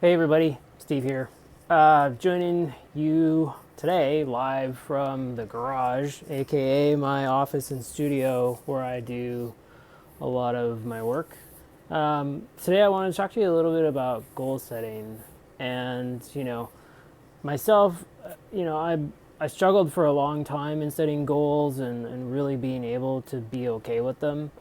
Hey everybody, Steve here. Joining you today live from the garage, aka my office and studio where I do a lot of my work. Today I want to talk to you a little bit about goal setting. And, myself, I struggled for a long time in setting goals and really being able to be okay with them.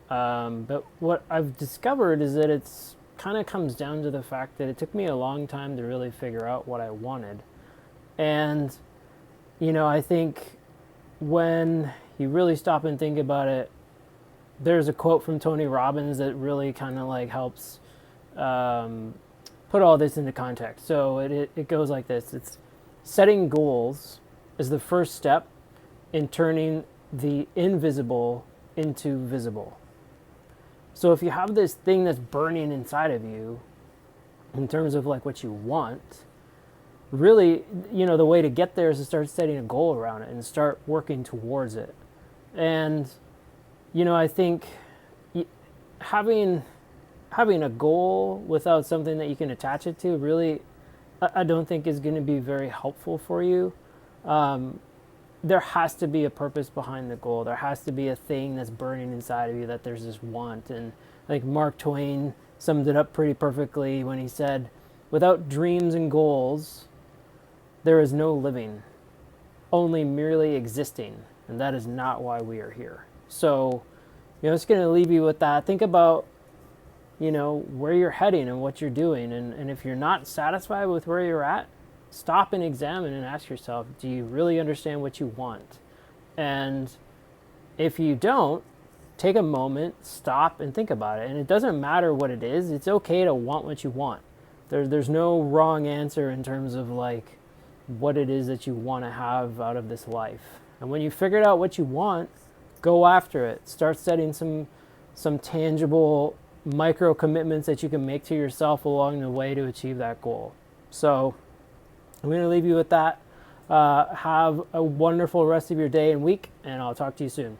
But what I've discovered is that it's kind of comes down to the fact that it took me a long time to really figure out what I wanted. And, I think when you really stop and think about it, there's a quote from Tony Robbins that really kind of like helps um, put all this into context. So it goes like this. It's setting goals is the first step in turning the invisible into visible. So if you have this thing that's burning inside of you in terms of like what you want, really, the way to get there is to start setting a goal around it and start working towards it. And, I think having having a goal without something that you can attach it to really, I don't think is going to be very helpful for you. Um, there has to be a purpose behind the goal. There has to be a thing that's burning inside of you that there's this want. And like Mark Twain summed it up pretty perfectly when he said, without dreams and goals, there is no living, only merely existing. And that is not why we are here. So, it's going to leave you with that. Think about, where you're heading and what you're doing. And if you're not satisfied with where you're at, stop and examine and ask yourself, do you really understand what you want? And if you don't, take a moment, stop and think about it. And it doesn't matter what it is. It's okay to want what you want. There's no wrong answer in terms of like what it is that you want to have out of this life. And when you figured out what you want, go after it. Start setting some tangible micro commitments that you can make to yourself along the way to achieve that goal. So I'm going to leave you with that. Have a wonderful rest of your day and week, and I'll talk to you soon.